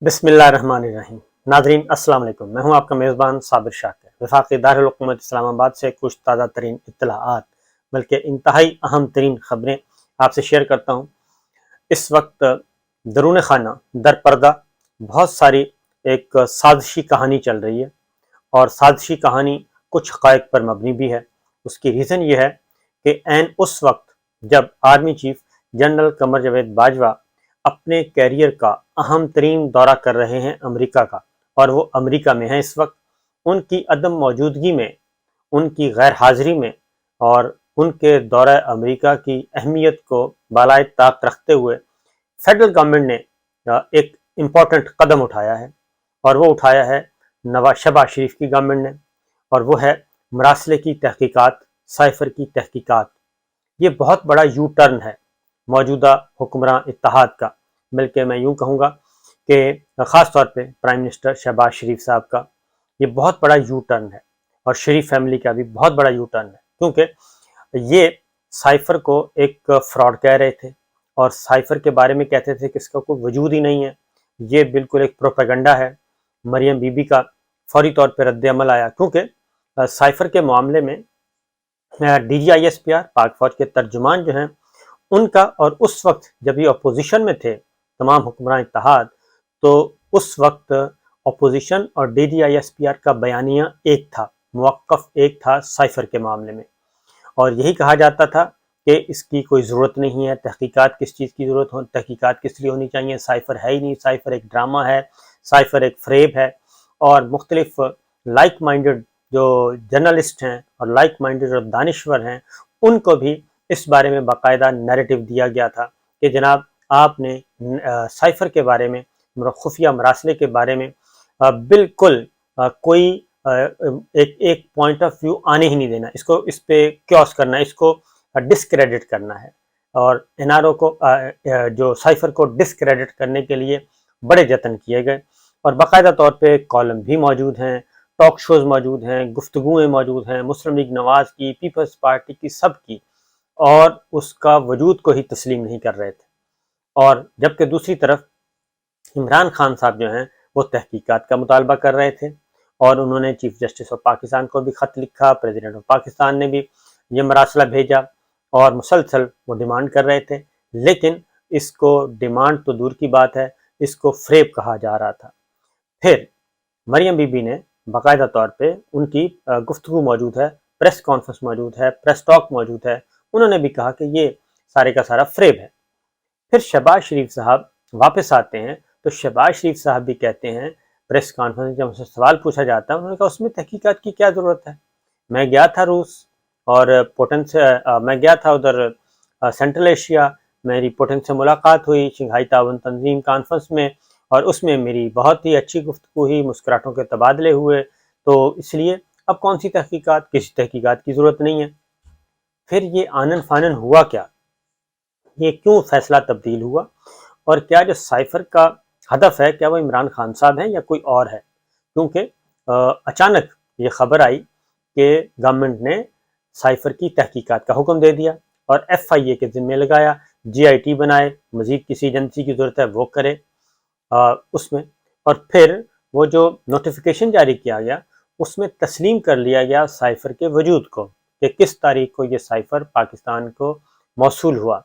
بسم اللہ الرحمن الرحیم۔ ناظرین السلام علیکم، میں ہوں آپ کا میزبان صابر شاکر۔ وفاقی دارالحکومت اسلام آباد سے کچھ تازہ ترین اطلاعات بلکہ انتہائی اہم ترین خبریں آپ سے شیئر کرتا ہوں۔ اس وقت درون خانہ در پردہ بہت ساری ایک سازشی کہانی چل رہی ہے، اور سازشی کہانی کچھ حقائق پر مبنی بھی ہے۔ اس کی ریزن یہ ہے کہ عین اس وقت جب army chief general Qamar Javed Bajwa اپنے کیریئر کا اہم ترین دورہ کر رہے ہیں امریکہ کا، اور وہ امریکہ میں ہیں اس وقت، ان کی عدم موجودگی میں، ان کی غیر حاضری میں اور ان کے دورہ امریکہ کی اہمیت کو بالائے طاق رکھتے ہوئے فیڈرل گورنمنٹ نے ایک امپورٹنٹ قدم اٹھایا ہے، اور وہ اٹھایا ہے شہباز شریف کی گورنمنٹ نے، اور وہ ہے مراسلے کی تحقیقات، سائفر کی تحقیقات۔ یہ بہت بڑا یو ٹرن ہے موجودہ حکمراں اتحاد کا، بلکہ میں یوں کہوں گا کہ خاص طور پہ پرائم منسٹر شہباز شریف صاحب کا یہ بہت بڑا یو ٹرن ہے، اور شریف فیملی کا بھی بہت بڑا یو ٹرن ہے، کیونکہ یہ سائفر کو ایک فراڈ کہہ رہے تھے، اور سائفر کے بارے میں کہتے تھے کہ اس کا کوئی وجود ہی نہیں ہے، یہ بالکل ایک پروپیگنڈا ہے۔ مریم بی بی کا فوری طور پہ رد عمل آیا، کیونکہ سائفر کے معاملے میں D G I S P R پاک فوج کے ترجمان جو ہیں ان کا، اور اس وقت جب یہ اپوزیشن میں تھے تمام حکمران اتحاد، تو اس وقت اپوزیشن اور D G I S P R کا بیانیہ ایک تھا، موقف ایک تھا سائفر کے معاملے میں، اور یہی کہا جاتا تھا کہ اس کی کوئی ضرورت نہیں ہے، تحقیقات کس چیز کی ضرورت ہو، تحقیقات کس لیے ہونی چاہیے، سائفر ہے ہی نہیں، سائفر ایک ڈرامہ ہے، سائفر ایک فریب ہے، اور مختلف لائک مائنڈڈ جو جرنلسٹ ہیں اور لائک مائنڈڈ جو دانشور ہیں ان کو بھی اس بارے میں باقاعدہ نیریٹو دیا گیا تھا کہ جناب آپ نے سائفر کے بارے میں، خفیہ مراسلے کے بارے میں بالکل کوئی ایک پوائنٹ آف ویو آنے ہی نہیں دینا، اس پہ کیوس کرنا ہے، اس کو ڈسکریڈٹ کرنا ہے، اور این آر او کو جو سائفر کو ڈسکریڈٹ کرنے کے لیے بڑے جتن کیے گئے، اور باقاعدہ طور پہ کالم بھی موجود ہیں، ٹاک شوز موجود ہیں، گفتگویں موجود ہیں مسلم لیگ نواز کی، پیپلز پارٹی کی، سب کی، اور اس کا وجود کو ہی تسلیم نہیں کر رہے تھے۔ اور جبکہ دوسری طرف عمران خان صاحب جو ہیں وہ تحقیقات کا مطالبہ کر رہے تھے، اور انہوں نے چیف جسٹس آف پاکستان کو بھی خط لکھا، پریزیڈنٹ آف پاکستان نے بھی یہ مراسلہ بھیجا، اور مسلسل وہ ڈیمانڈ کر رہے تھے، لیکن اس کو ڈیمانڈ تو دور کی بات ہے، اس کو فریب کہا جا رہا تھا۔ پھر مریم بی بی نے باقاعدہ طور پہ ان کی گفتگو موجود ہے، پریس کانفرنس موجود ہے، پریس ٹاک موجود ہے، انہوں نے بھی کہا کہ یہ سارے کا سارا فریب ہے۔ پھر شہباز شریف صاحب واپس آتے ہیں، تو شہباز شریف صاحب بھی کہتے ہیں پریس کانفرنس جب ان سے سوال پوچھا جاتا ہے، انہوں نے کہا اس میں تحقیقات کی کیا ضرورت ہے، میں گیا تھا روس، اور میں گیا تھا ادھر سینٹرل ایشیا، میری پوٹن سے ملاقات ہوئی شنگھائی تعاون تنظیم کانفرنس میں، اور اس میں میری بہت ہی اچھی گفتگو ہوئی، مسکراہٹوں کے تبادلے ہوئے، تو اس لیے اب کون سی تحقیقات، کسی تحقیقات کی ضرورت نہیں ہے۔ پھر یہ آنن فانن ہوا کیا، یہ کیوں فیصلہ تبدیل ہوا، اور کیا جو سائفر کا ہدف ہے کیا وہ عمران خان صاحب ہیں یا کوئی اور ہے؟ کیونکہ اچانک یہ خبر آئی کہ گورنمنٹ نے سائفر کی تحقیقات کا حکم دے دیا، اور ایف آئی اے کے ذمے لگایا، جی آئی ٹی بنائے، مزید کسی ایجنسی کی ضرورت ہے وہ کرے اس میں، اور پھر وہ جو نوٹیفیکیشن جاری کیا گیا اس میں تسلیم کر لیا گیا سائفر کے وجود کو، کہ کس تاریخ کو یہ سائفر پاکستان کو موصول ہوا،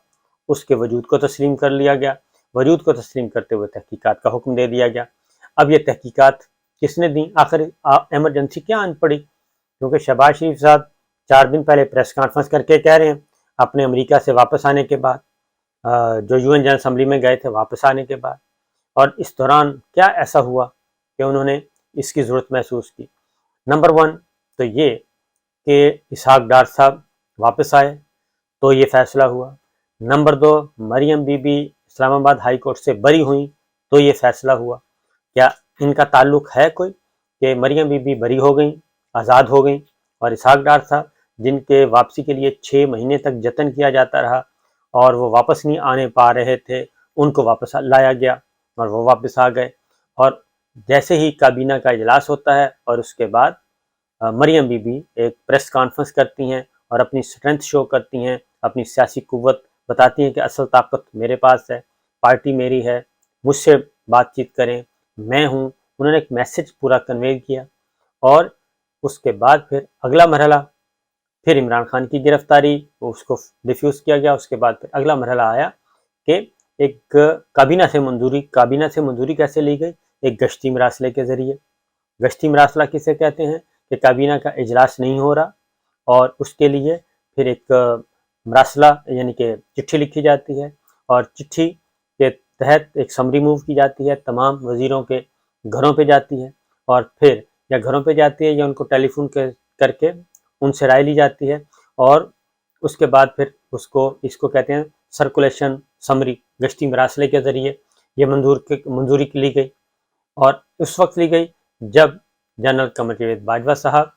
اس کے وجود کو تسلیم کر لیا گیا، وجود کو تسلیم کرتے ہوئے تحقیقات کا حکم دے دیا گیا۔ اب یہ تحقیقات کس نے دیں؟ آخر ایمرجنسی کیا آن پڑی؟ کیونکہ شہباز شریف صاحب 4 دن پہلے پریس کانفرنس کر کے کہہ رہے ہیں اپنے امریکہ سے واپس آنے کے بعد، جو یو این جنرل اسمبلی میں گئے تھے واپس آنے کے بعد، اور اس دوران کیا ایسا ہوا کہ انہوں نے اس کی ضرورت محسوس کی؟ نمبر 1 تو یہ کہ اسحاق ڈار صاحب واپس آئے تو یہ فیصلہ ہوا، نمبر 2 مریم بی بی اسلام آباد ہائی کورٹ سے بری ہوئیں تو یہ فیصلہ ہوا۔ کیا ان کا تعلق ہے کوئی کہ مریم بی بی بری ہو گئیں، آزاد ہو گئیں، اور اسحاق ڈار صاحب جن کے واپسی کے لیے 6 مہینے تک جتن کیا جاتا رہا اور وہ واپس نہیں آنے پا رہے تھے، ان کو واپس لایا گیا اور وہ واپس آ گئے، اور جیسے ہی کابینہ کا اجلاس ہوتا ہے اور اس کے بعد مریم بی بی ایک پریس کانفرنس کرتی ہیں اور اپنی اسٹرینتھ شو کرتی ہیں، اپنی سیاسی قوت بتاتی ہیں کہ اصل طاقت میرے پاس ہے، پارٹی میری ہے، مجھ سے بات چیت کریں، میں ہوں، انہوں نے ایک میسج پورا کنوے کیا. اور اس کے بعد پھر اگلا مرحلہ پھر عمران خان کی گرفتاری، اس کو ڈیفیوز کیا گیا. اس کے بعد پھر اگلا مرحلہ آیا کہ ایک کابینہ سے منظوری کیسے لی گئی؟ ایک گشتی مراسلے کے ذریعے. گشتی مراسلہ کسے کہتے ہیں؟ کہ کابینہ کا اجلاس نہیں ہو رہا اور اس کے لیے پھر ایک مراسلہ یعنی کہ چٹھی لکھی جاتی ہے، اور چٹھی کے تحت ایک سمری موو کی جاتی ہے، تمام وزیروں کے گھروں پہ جاتی ہے، اور پھر یا گھروں پہ جاتی ہے یا ان کو ٹیلی فون کر کے ان سے رائے لی جاتی ہے، اور اس کے بعد پھر اس کو کہتے ہیں سرکولیشن سمری. گشتی مراسلے کے ذریعے یہ منظوری لی گئی، اور اس وقت لی گئی جب جنرل قمر جاوید باجوہ صاحب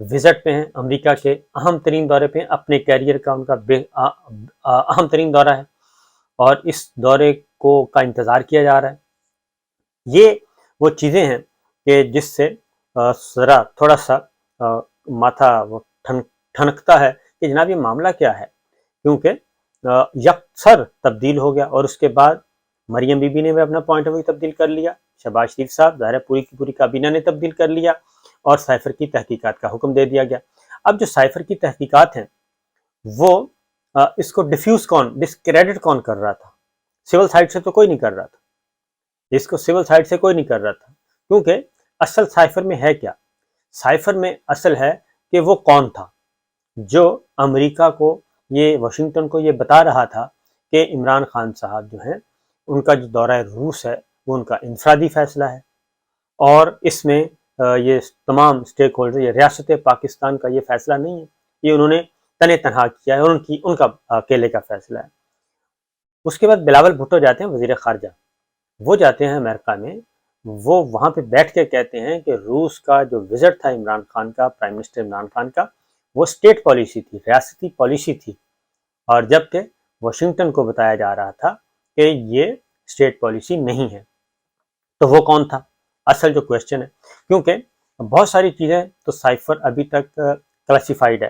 وزٹ پہ ہیں، امریکہ کے اہم ترین دورے پہ ہیں، اپنے کیریئر کا ان کا اہم ترین دورہ ہے، اور اس دورے کا انتظار کیا جا رہا ہے. یہ وہ چیزیں ہیں کہ جس سے ذرا تھوڑا سا ماتھا ٹھنکتا ہے کہ جناب یہ معاملہ کیا ہے، کیونکہ یکسر تبدیل ہو گیا. اور اس کے بعد مریم بی بی نے بھی اپنا پوائنٹ آف ویو تبدیل کر لیا، شہباز شریف صاحب ظاہر پوری کی پوری کابینہ نے تبدیل کر لیا، اور سائفر کی تحقیقات کا حکم دے دیا گیا. اب جو سائفر کی تحقیقات ہیں وہ اس کو ڈسکریڈٹ کون کر رہا تھا؟ سول سائٹ سے تو کوئی نہیں کر رہا تھا، اس کو سول سائٹ سے کوئی نہیں کر رہا تھا، کیونکہ اصل سائفر میں ہے کیا؟ سائفر میں اصل ہے کہ وہ کون تھا جو امریکہ کو واشنگٹن کو یہ بتا رہا تھا کہ عمران خان صاحب جو ہیں ان کا جو دورہ روس ہے وہ ان کا انفرادی فیصلہ ہے، اور اس میں یہ تمام اسٹیک ہولڈر، یہ ریاست پاکستان کا یہ فیصلہ نہیں ہے، یہ انہوں نے تن تنہا کیا ہے اور ان کا اکیلے کا فیصلہ ہے. اس کے بعد بلاول بھٹو جاتے ہیں وزیر خارجہ، وہ جاتے ہیں امریکہ میں، وہ وہاں پہ بیٹھ کے کہتے ہیں کہ روس کا جو وزٹ تھا عمران خان کا، پرائم منسٹر عمران خان کا، وہ اسٹیٹ پالیسی تھی، ریاستی پالیسی تھی، اور جبکہ واشنگٹن کو بتایا جا رہا تھا کہ یہ اسٹیٹ پالیسی نہیں ہے. تو وہ کون تھا؟ اصل جو کوشچن ہے، کیونکہ بہت ساری چیزیں تو سائفر ابھی تک کلاسیفائڈ ہے،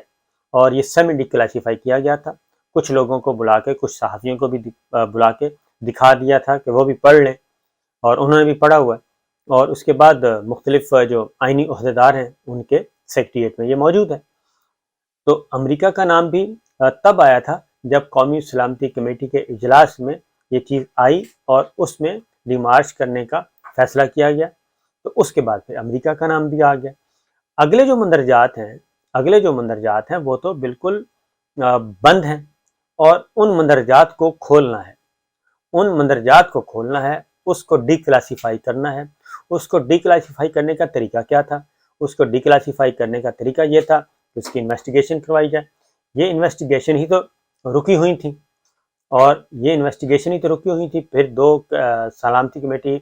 اور یہ سیمی ڈی کلاسیفائی کیا گیا تھا. کچھ لوگوں کو بلا کے، کچھ صحافیوں کو بھی بلا کے دکھا دیا تھا کہ وہ بھی پڑھ لیں، اور انہوں نے بھی پڑھا ہوا ہے، اور اس کے بعد مختلف جو آئینی عہدیدار ہیں ان کے سیکریٹریٹ میں یہ موجود ہے. تو امریکہ کا نام بھی تب آیا تھا جب قومی سلامتی کمیٹی کے اجلاس میں یہ چیز آئی اور اس میں ڈیمارچ کرنے کا فیصلہ کیا گیا، تو اس کے بعد پھر امریکہ کا نام بھی آ گیا. اگلے جو مندرجات ہیں وہ تو بالکل بند ہیں، اور ان مندرجات کو کھولنا ہے، اس کو ڈی کلاسیفائی کرنا ہے. اس کو ڈی کلاسیفائی کرنے کا طریقہ کیا تھا؟ اس کو ڈی کلاسیفائی کرنے کا طریقہ یہ تھا کہ اس کی انویسٹیگیشن کروائی جائے. یہ انویسٹیگیشن ہی تو رکی ہوئی تھی، پھر دو سلامتی کمیٹی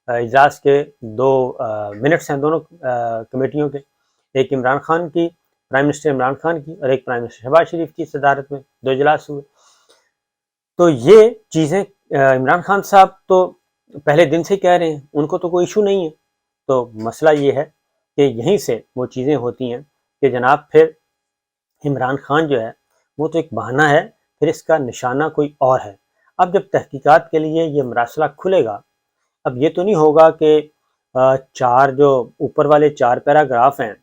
اجلاس کے 2 منٹس ہیں دونوں کمیٹیوں کے، ایک عمران خان کی، پرائم منسٹر عمران خان کی، اور ایک پرائم منسٹر شہباز شریف کی صدارت میں 2 اجلاس ہوئے. تو یہ چیزیں عمران خان صاحب تو پہلے دن سے کہہ رہے ہیں، ان کو تو کوئی ایشو نہیں ہے. تو مسئلہ یہ ہے کہ یہیں سے وہ چیزیں ہوتی ہیں کہ جناب پھر عمران خان جو ہے وہ تو ایک بہانہ ہے، پھر اس کا نشانہ کوئی اور ہے. اب جب تحقیقات کے لیے یہ مراسلہ کھلے گا، اب یہ تو نہیں ہوگا کہ 4 جو اوپر والے 4 پیراگراف ہیں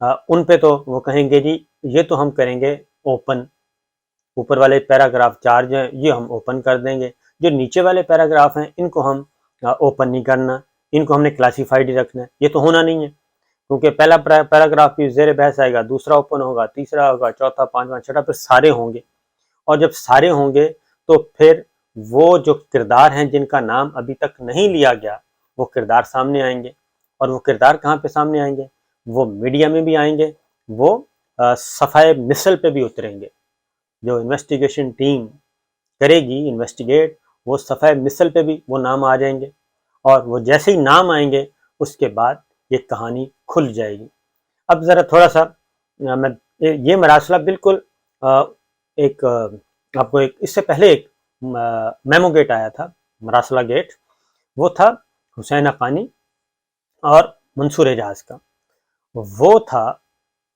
ان پہ تو وہ کہیں گے جی یہ تو ہم کریں گے اوپن، اوپر والے پیراگراف 4 جو ہیں یہ ہم اوپن کر دیں گے، جو نیچے والے پیراگراف ہیں ان کو ہم اوپن نہیں کرنا، ان کو ہم نے کلاسیفائڈ ہی رکھنا ہے. یہ تو ہونا نہیں ہے، کیونکہ پہلا پیراگراف بھی زیر بحث آئے گا، دوسرا اوپن ہوگا، تیسرا ہوگا، چوتھا، پانچواں، چھٹا، پھر سارے ہوں گے. اور جب سارے ہوں گے تو پھر وہ جو کردار ہیں جن کا نام ابھی تک نہیں لیا گیا وہ کردار سامنے آئیں گے. اور وہ کردار کہاں پہ سامنے آئیں گے؟ وہ میڈیا میں بھی آئیں گے، وہ صفحہ مثل پہ بھی اتریں گے. جو انویسٹیگیشن ٹیم کرے گی انویسٹیگیٹ، وہ صفحہ مثل پہ بھی وہ نام آ جائیں گے، اور وہ جیسے ہی نام آئیں گے اس کے بعد یہ کہانی کھل جائے گی. اب ذرا تھوڑا سا یہ مراسلہ بالکل ایک آپ کو اس سے پہلے ایک میمو گیٹ آیا تھا، مراسلہ گیٹ، وہ تھا حسین حقانی اور منصور اعجاز کا.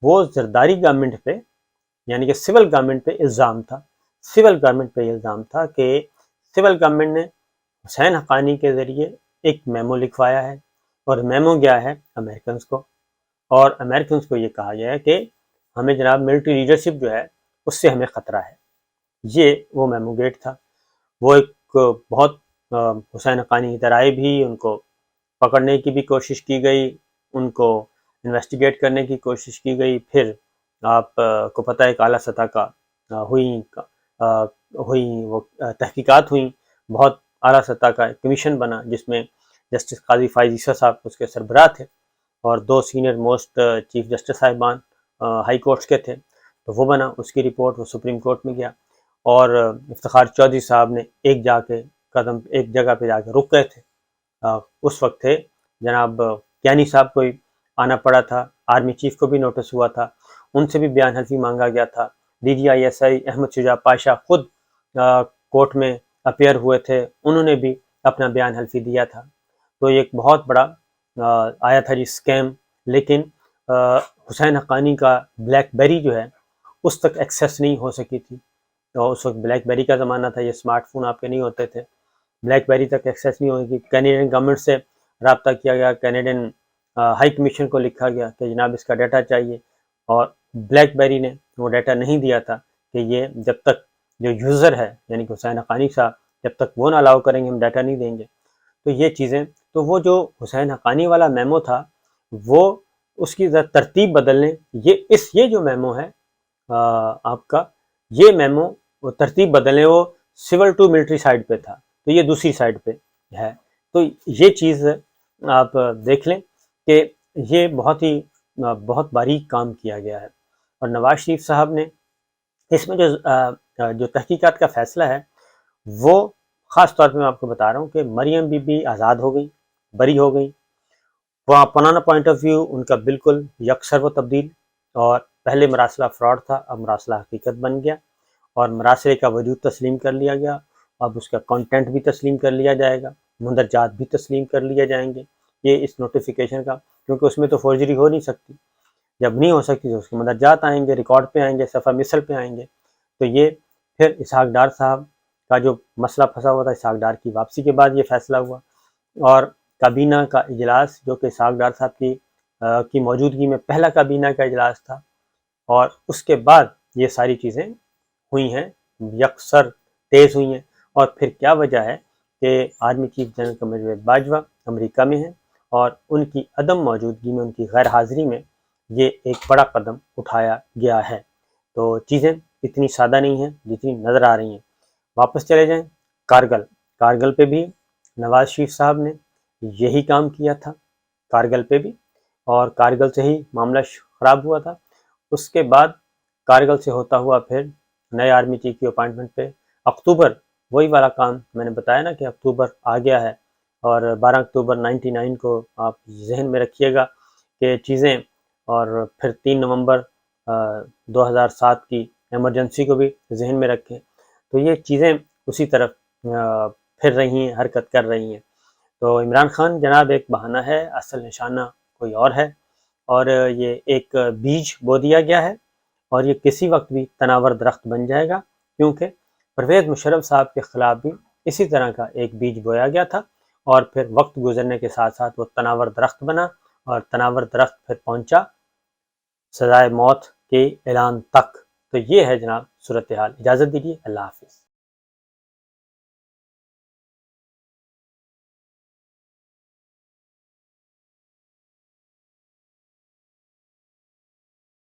وہ زرداری گورنمنٹ پہ یعنی کہ سول گورنمنٹ پہ الزام تھا کہ سول گورنمنٹ نے حسین حقانی کے ذریعے ایک میمو لکھوایا ہے، اور میمو گیا ہے امریکنز کو، اور امریکنز کو یہ کہا گیا ہے کہ ہمیں جناب ملٹری لیڈرشپ جو ہے اس سے ہمیں خطرہ ہے۔ یہ وہ میمو گیٹ تھا۔ وہ ایک بہت حسین حقانی کی طرح بھی ان کو پکڑنے کی بھی کوشش کی گئی، ان کو انویسٹیگیٹ کرنے کی کوشش کی گئی، پھر آپ کو پتہ ہے ایک اعلیٰ سطح کا ہوئی وہ تحقیقات ہوئیں، بہت اعلیٰ سطح کا کمیشن بنا جس میں جسٹس قاضی فائز عیسیٰ صاحب اس کے سربراہ تھے، اور 2 سینئر موسٹ چیف جسٹس صاحبان ہائی کورٹس کے تھے، تو وہ بنا، اس کی رپورٹ وہ سپریم کورٹ میں گیا، اور افتخار چودھری صاحب نے ایک جگہ پہ جا کے رک گئے تھے۔ اس وقت تھے جناب کیانی صاحب کو آنا پڑا تھا، آرمی چیف کو بھی نوٹس ہوا تھا، ان سے بھی بیان حلفی مانگا گیا تھا، DGISI احمد شجاع پاشا خود کورٹ میں اپیئر ہوئے تھے، انہوں نے بھی اپنا بیان حلفی دیا تھا۔ تو یہ ایک بہت بڑا آیا تھا جی اسکیم، لیکن حسین حقانی کا بلیک بیری جو ہے اس تک ایکسیس نہیں ہو سکی تھی، تو اس وقت بلیک بیری کا زمانہ تھا، یہ اسمارٹ فون آپ کے نہیں ہوتے تھے، بلیک بیری تک ایکسیس نہیں ہوگی۔ کینیڈین گورنمنٹ سے رابطہ کیا گیا، کینیڈین ہائی کمیشن کو لکھا گیا کہ جناب اس کا ڈیٹا چاہیے، اور بلیک بیری نے وہ ڈیٹا نہیں دیا تھا کہ یہ جب تک جو یوزر ہے یعنی کہ حسین حقانی صاحب جب تک وہ نہ الاؤ کریں گے ہم ڈیٹا نہیں دیں گے۔ تو یہ چیزیں، تو وہ جو حسین حقانی والا میمو تھا وہ اس کی ترتیب بدلنے، یہ جو میمو ہے آپ کا، یہ میمو وہ ترتیب بدلنے وہ سول ٹو ملٹری سائڈ پہ تھا، تو یہ دوسری سائڈ پہ ہے۔ تو یہ چیز آپ دیکھ لیں کہ یہ بہت باریک کام کیا گیا ہے، اور نواز شریف صاحب نے اس میں جو تحقیقات کا فیصلہ ہے وہ خاص طور پہ میں آپ کو بتا رہا ہوں کہ مریم بی بی آزاد ہو گئی، بری ہو گئی، وہ اپنا پوائنٹ آف ویو ان کا بالکل یکسر و تبدیل، اور پہلے مراسلہ فراڈ تھا، اب مراسلہ حقیقت بن گیا، اور مراسلے کا وجود تسلیم کر لیا گیا، اب اس کا کانٹینٹ بھی تسلیم کر لیا جائے گا، مندرجات بھی تسلیم کر لیے جائیں گے، یہ اس نوٹیفیکیشن کا، کیونکہ اس میں تو فورجری ہو نہیں سکتی، جب نہیں ہو سکتی تو اس کے مندرجات آئیں گے، ریکارڈ پہ آئیں گے، صفحہ مثل پہ آئیں گے۔ تو یہ پھر اسحاق ڈار صاحب کا جو مسئلہ پھنسا ہوا تھا، اسحاق ڈار کی واپسی کے بعد یہ فیصلہ ہوا، اور کابینہ کا اجلاس جو کہ اسحاق ڈار صاحب کی موجودگی میں پہلا کابینہ کا اجلاس تھا، اور اس کے بعد یہ ساری چیزیں ہوئی ہیں، یکسر تیز ہوئی ہیں، اور پھر کیا وجہ ہے کہ army chief general Qamar Javed Bajwa امریکہ میں ہیں، اور ان کی عدم موجودگی میں، ان کی غیر حاضری میں یہ ایک بڑا قدم اٹھایا گیا ہے۔ تو چیزیں اتنی سادہ نہیں ہیں جتنی نظر آ رہی ہیں۔ واپس چلے جائیں کارگل پہ بھی نواز شریف صاحب نے یہی کام کیا تھا، کارگل پہ بھی، اور کارگل سے ہی معاملہ خراب ہوا تھا۔ اس کے بعد کارگل سے ہوتا ہوا پھر نئے آرمی چیف کی اپائنٹمنٹ پہ اکتوبر، وہی والا کام میں نے بتایا نا کہ اکتوبر آ گیا ہے، اور 12 اکتوبر 99 کو آپ ذہن میں رکھیے گا کہ چیزیں، اور پھر 3 نومبر 2007 کی ایمرجنسی کو بھی ذہن میں رکھیں، تو یہ چیزیں اسی طرف پھر رہی ہیں، حرکت کر رہی ہیں۔ تو عمران خان جناب ایک بہانہ ہے، اصل نشانہ کوئی اور ہے، اور یہ ایک بیج بو دیا گیا ہے، اور یہ کسی وقت بھی تناور درخت بن جائے گا، کیونکہ پرویز مشرف صاحب کے خلاف بھی اسی طرح کا ایک بیج بویا گیا تھا، اور پھر وقت گزرنے کے ساتھ ساتھ وہ تناور درخت بنا، اور تناور درخت پھر پہنچا سزائے موت کے اعلان تک۔ تو یہ ہے جناب صورتحال۔ اجازت دیجیے، اللہ حافظ۔